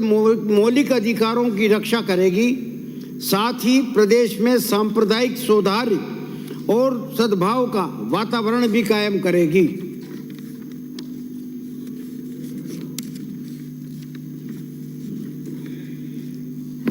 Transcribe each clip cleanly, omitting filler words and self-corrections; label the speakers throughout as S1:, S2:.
S1: मौलिक अधिकारों की रक्षा करेगी, साथ ही प्रदेश में सांप्रदायिक सौहार्द और सद्भाव का वातावरण भी कायम करेगी।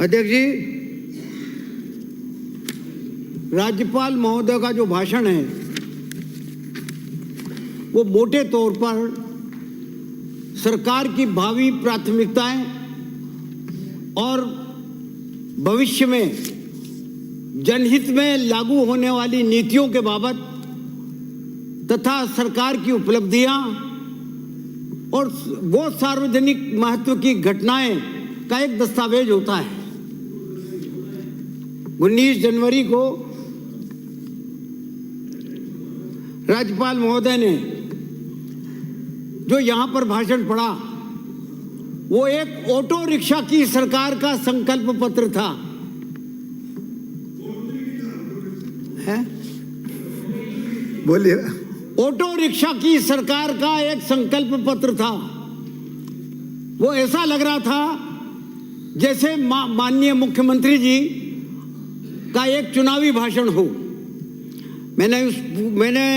S1: अध्यक्ष जी, राज्यपाल महोदय का जो भाषण है वो मोटे तौर पर सरकार की भावी प्राथमिकताएं और भविष्य में जनहित में लागू होने वाली नीतियों के बाबत तथा सरकार की उपलब्धियां और वो सार्वजनिक महत्व की घटनाएं का एक दस्तावेज होता है। 19 जनवरी को राज्यपाल महोदय ने जो यहां पर भाषण पढ़ा वो एक ऑटो रिक्शा की सरकार का संकल्प पत्र था। है?
S2: बोलिए।
S1: ऑटो रिक्शा की सरकार का एक संकल्प पत्र था। वो ऐसा लग रहा था जैसे माननीय मुख्यमंत्री जी का एक चुनावी भाषण हो। मैंने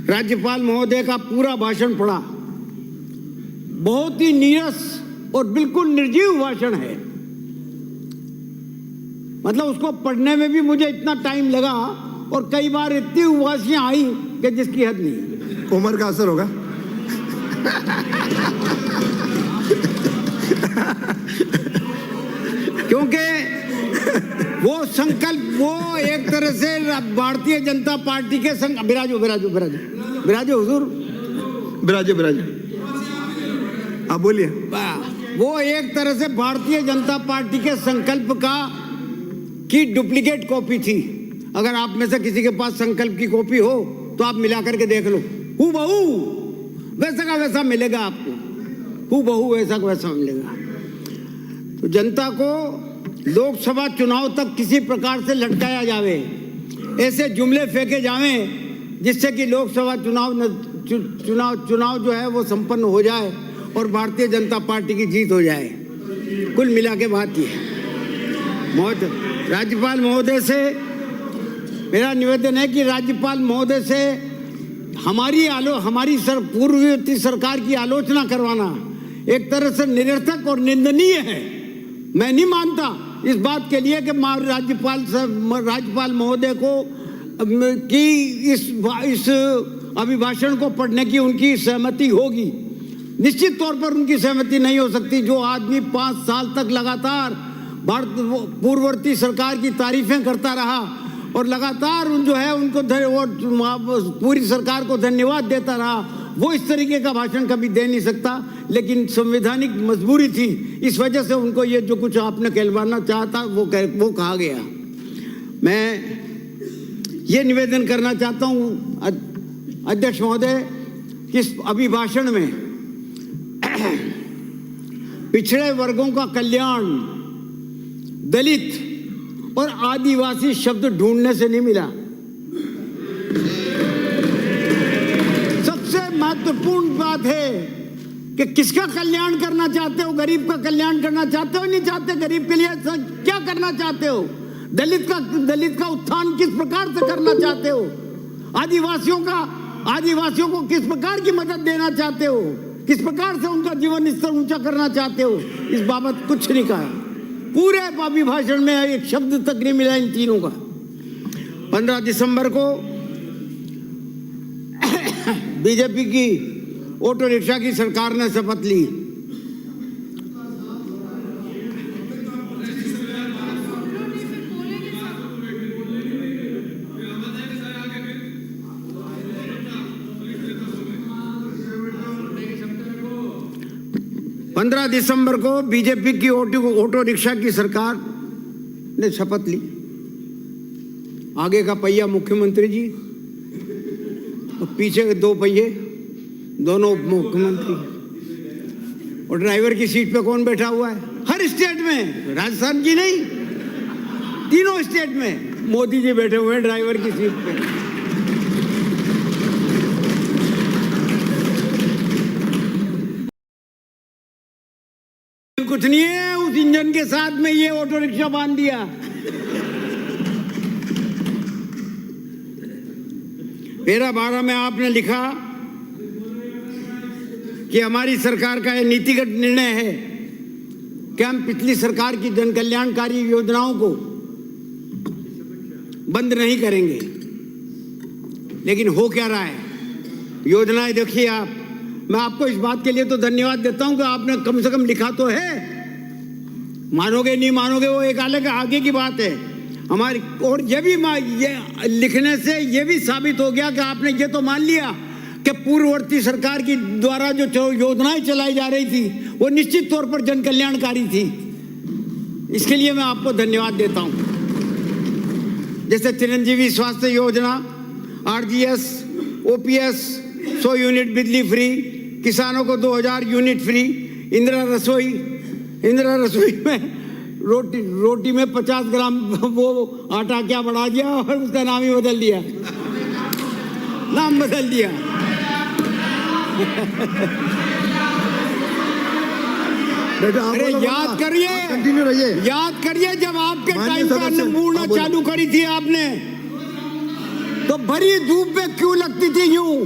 S1: राज्यपाल महोदय का पूरा भाषण पढ़ा। बहुत ही नीरस और बिल्कुल निर्जीव भाषण है। मतलब उसको पढ़ने में भी मुझे इतना टाइम लगा और कई बार इतनी उबासियां आई कि जिसकी हद नहीं।
S2: उम्र का असर होगा।
S1: क्योंकि वो संकल्प वो एक तरह से भारतीय जनता पार्टी के बिराजो हुजूर,
S2: बिराजो आप बोलिए।
S1: वो एक तरह से भारतीय जनता पार्टी के संकल्प की डुप्लीकेट कॉपी थी। अगर आप में से किसी के पास संकल्प की कॉपी हो तो आप मिला करके देख लो, हूबहू वैसा का वैसा मिलेगा आपको, हूबहू वैसा का वैसा मिलेगा। तो जनता को लोकसभा चुनाव तक किसी प्रकार से लटकाया जावे, ऐसे जुमले फेंके जावें जिससे कि लोकसभा चुनाव जो है वो संपन्न हो जाए और भारतीय जनता पार्टी की जीत हो जाए। कुल मिला के बात ये राज्यपाल महोदय से मेरा निवेदन है कि राज्यपाल महोदय से हमारी पूर्ववर्ती सरकार की आलोचना करवाना एक तरह से निरर्थक और निंदनीय है। मैं नहीं मानता इस बात के लिए कि राज्यपाल महोदय को कि इस अभिभाषण को पढ़ने की उनकी सहमति होगी। निश्चित तौर पर उनकी सहमति नहीं हो सकती। जो आदमी 5 साल तक लगातार पूर्ववर्ती सरकार की तारीफें करता रहा और लगातार उनको पूरी सरकार को धन्यवाद देता रहा, वो इस तरीके का भाषण कभी दे नहीं सकता। लेकिन संवैधानिक मजबूरी थी, इस वजह से उनको ये जो कुछ आपने कहलवाना चाहता वो कहा गया। मैं ये निवेदन करना चाहता हूँ अध्यक्ष महोदय कि इस अभिभाषण में पिछड़े वर्गों का कल्याण, दलित और आदिवासी शब्द ढूंढने से नहीं मिला। सबसे महत्वपूर्ण बात है कि किसका कल्याण करना चाहते हो? गरीब का कल्याण करना चाहते हो, नहीं चाहते? गरीब के लिए क्या करना चाहते हो? दलित का उत्थान किस प्रकार से करना चाहते हो? आदिवासियों को किस प्रकार की मदद देना चाहते हो? किस प्रकार से उनका जीवन स्तर ऊंचा करना चाहते हो? इस बाबत कुछ नहीं कहा। पूरे अभिभाषण में एक शब्द तक नहीं मिला इन तीनों का। 15 दिसंबर को बीजेपी की ऑटो रिक्शा की सरकार ने शपथ ली। दिसंबर को बीजेपी की ऑटो रिक्शा की सरकार ने शपथ ली। आगे का पहिया मुख्यमंत्री जी और पीछे के 2 पहिए दोनों उप मुख्यमंत्री। और ड्राइवर की सीट पे कौन बैठा हुआ है? हर स्टेट में, राजस्थान की नहीं, तीनों स्टेट में मोदी जी बैठे हुए हैं ड्राइवर की सीट पे। कुछ नहीं है, उस इंजन के साथ में ये ऑटो रिक्शा बांध दिया। मेरा 12 में आपने लिखा कि हमारी सरकार का यह नीतिगत निर्णय है कि हम पिछली सरकार की जन कल्याणकारी योजनाओं को बंद नहीं करेंगे। लेकिन हो क्या रहा है? योजनाएं देखिए आप। मैं आपको इस बात के लिए तो धन्यवाद देता हूं कि आपने कम से कम लिखा तो है। मानोगे नहीं मानोगे वो एक अलग आगे की बात है हमारी। और ये भी ये लिखने से ये भी साबित हो गया कि आपने ये तो मान लिया कि पूर्ववर्ती सरकार की द्वारा जो योजनाएं चलाई जा रही थी वो निश्चित तौर पर जन कल्याणकारी थी। इसके लिए मैं आपको धन्यवाद देता हूं। जैसे चिरंजीवी स्वास्थ्य योजना, आरजीएस, ओपीएस, 100 यूनिट बिजली फ्री, किसानों को 2000 यूनिट फ्री, इंदिरा रसोई में रोटी में 50 ग्राम वो आटा क्या बढ़ा दिया और उसका नाम ही बदल दिया, नाम बदल दिया। अरे याद करिए,
S2: कंटिन्यू रहिए।
S1: याद करिए जब आपके टाइम पर अन्नपूर्णा चालू करी थी आपने, तो भरी धूप में क्यों लगती थी यूं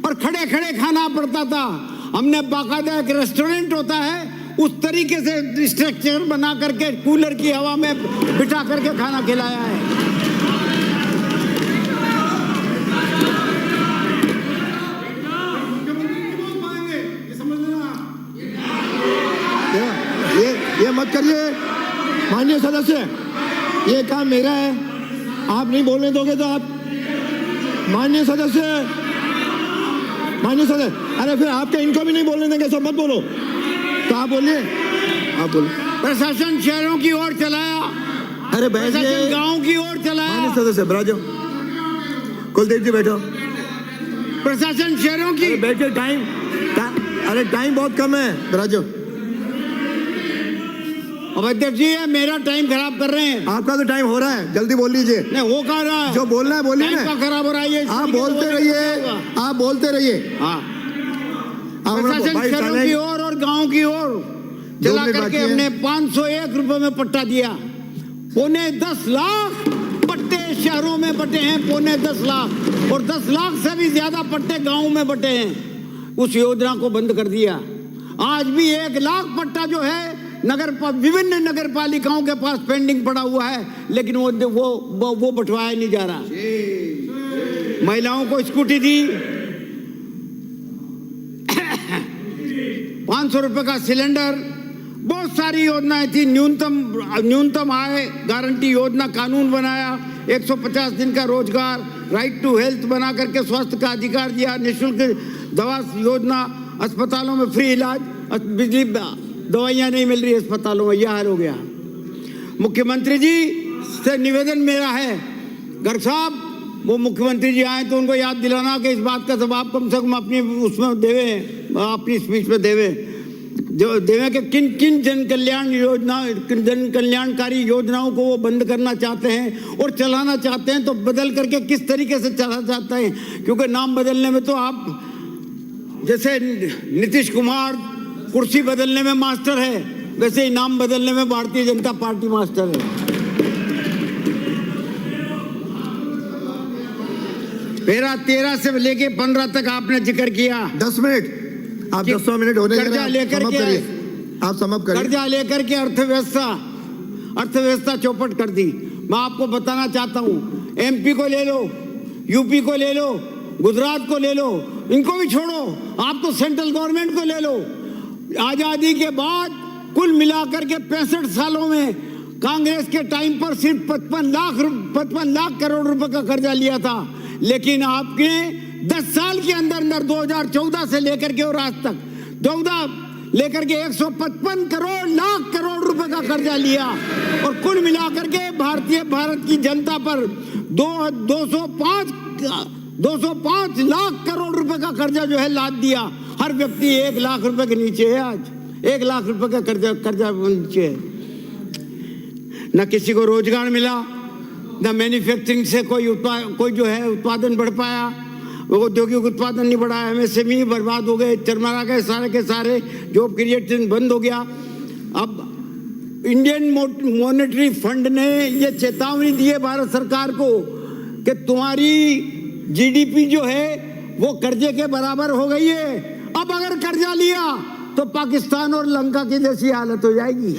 S1: और खड़े खड़े खाना पड़ता था। हमने बाकायदा एक रेस्टोरेंट होता है उस तरीके से स्ट्रक्चर बना करके कूलर की हवा में बिठा करके खाना खिलाया है।
S2: ये मत करिए माननीय सदस्य, ये काम मेरा है, आप नहीं बोलने दोगे तो आप माननीय सदस्य, अरे फिर आपके इनको भी नहीं बोलने देंगे, सब मत बोलो। तो आप बोलिए, आप बोलो।
S1: प्रशासन शहरों की ओर चलाया,
S2: अरे बैठिए,
S1: गांव की ओर चलाया।
S2: माननीय सदस्य बैठो, कुलदीप जी बैठो।
S1: प्रशासन शहरों की
S2: बैठिए, टाइम बहुत कम है, बैठो।
S1: अब अध्यक्ष जी ये मेरा टाइम खराब कर रहे हैं।
S2: आपका तो टाइम हो रहा है, जल्दी बोल लीजिए।
S1: नहीं हो कह रहा है,
S2: जो बोलना है बोलिए ना।
S1: खराब हो रहा है,
S2: आप बोलते रहिए, आप बोलते रहिए।
S1: हाँ, प्रशासन शहरों की ओर और गांव की ओर चला करके हमने 501 रुपए में पट्टा दिया। 10.25 लाख पट्टे शहरों में बटे हैं, 10.25 लाख, और 10 लाख से भी ज्यादा पट्टे गांव में बटे हैं। उस योजना को बंद कर दिया। आज भी 1 लाख पट्टा जो है विभिन्न नगर पालिकाओं के पास पेंडिंग पड़ा हुआ है, लेकिन वो बंटवाया नहीं जा रहा। महिलाओं को स्कूटी दी, 500 रुपए का सिलेंडर, बहुत सारी योजनाएं थी। न्यूनतम आय गारंटी योजना कानून बनाया, 150 दिन का रोजगार, राइट टू हेल्थ बना करके स्वास्थ्य का अधिकार दिया, निःशुल्क दवा योजना, अस्पतालों में फ्री इलाज, बिजली दवाइयां नहीं मिल रही अस्पतालों में, यह हाल हो गया। मुख्यमंत्री जी से निवेदन मेरा है, गर्ग साहब वो मुख्यमंत्री जी आए तो उनको याद दिलाना कि इस बात का जवाब कम से कम अपनी उसमें देवे, अपनी स्पीच में देवे कि किन किन जन कल्याणकारी योजनाओं को वो बंद करना चाहते हैं और चलाना चाहते हैं, तो बदल करके किस तरीके से चला चाहते हैं। क्योंकि नाम बदलने में तो आप जैसे नीतीश कुमार कुर्सी बदलने में मास्टर है, वैसे ही नाम बदलने में भारतीय जनता पार्टी मास्टर है। मेरा 13 से लेके 15 तक आपने जिक्र किया।
S2: 10 मिनट, आप 10 मिनट होने
S1: कर्जा लेकर के
S2: आप समाप्त करिए।
S1: कर्जा लेकर के अर्थव्यवस्था चौपट कर दी। मैं आपको बताना चाहता हूँ, एमपी को ले लो, यूपी को ले लो, गुजरात को ले लो, इनको भी छोड़ो, आप तो सेंट्रल गवर्नमेंट को ले लो। आजादी के बाद कुल मिलाकर के 65 सालों में कांग्रेस के टाइम पर सिर्फ 55 लाख करोड़ रुपए का कर्जा लिया था, लेकिन आपने 10 साल के अंदर 2014 से लेकर के और आज तक 14 लेकर के 155 लाख करोड़ रुपए का कर्जा लिया, और कुल मिलाकर के भारत की जनता पर 205 लाख करोड़ रुपए का कर्जा जो है लाद दिया। हर व्यक्ति 1 लाख रुपए के नीचे है, आज 1 लाख रुपए का कर्जा नीचे है। न किसी को रोजगार मिला, न मैन्युफैक्चरिंग से कोई जो है उत्पादन बढ़ पाया, औद्योगिक उत्पादन नहीं बढ़ा, एमएसएमई बर्बाद हो गए, चरमरा गए सारे के सारे, जॉब क्रिएशन बंद हो गया। अब इंडियन मॉनेटरी फंड ने ये चेतावनी दी है भारत सरकार को कि तुम्हारी जीडीपी जो है वो कर्जे के बराबर हो गई है। अब अगर कर्जा लिया तो पाकिस्तान और लंका की जैसी हालत हो जाएगी।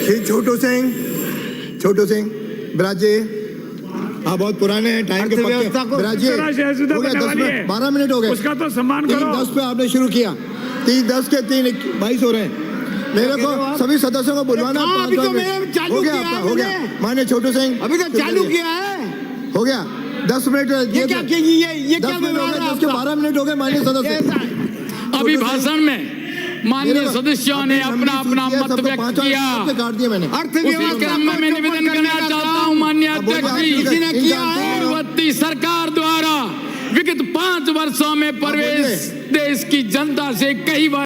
S2: श्री छोटू सिंह ब्राज जी, आप बहुत पुराने हैं, टाइम के
S1: अर्थव्यवस्था
S2: पक्के।
S1: को
S2: ब्राज जी, हो गया 12 मिनट हो गए,
S3: उसका तो सम्मान करो।
S2: 3:10 पे आपने शुरू किया, 3:10 के 3:22 हो रहे हैं। मेरे को सभी सदस्यों को बुलवाना।
S1: अभी तो मैंने चालू
S2: हो गया
S1: किया
S2: आपका,
S1: है
S2: हो गया।
S1: मैंने।
S2: माननीय छोटू सिंह,
S1: अभी तो चालू किया है,
S2: हो गया 10 मिनट।
S1: ये क्या ये
S2: 10
S1: क्या
S2: मिनट हो
S1: व्यवहार
S2: गए,
S1: है
S2: उसके
S1: आपका?
S2: 12 मिनट हो गए माननीय सदस्य।
S4: अभी भाषण में माननीय सदस्यों ने अपना अपना मत व्यक्त किया।
S2: काट दिया मैंने।
S4: उसी क्रम में मैं निवेदन करना चाहता हूं माननीय अध्यक्ष
S1: किसी ने
S4: जी,
S1: किया है?
S4: पूर्ववर्ती सरकार द्वारा विगत 5 वर्षों में प्रदेश देश की जनता से कई बार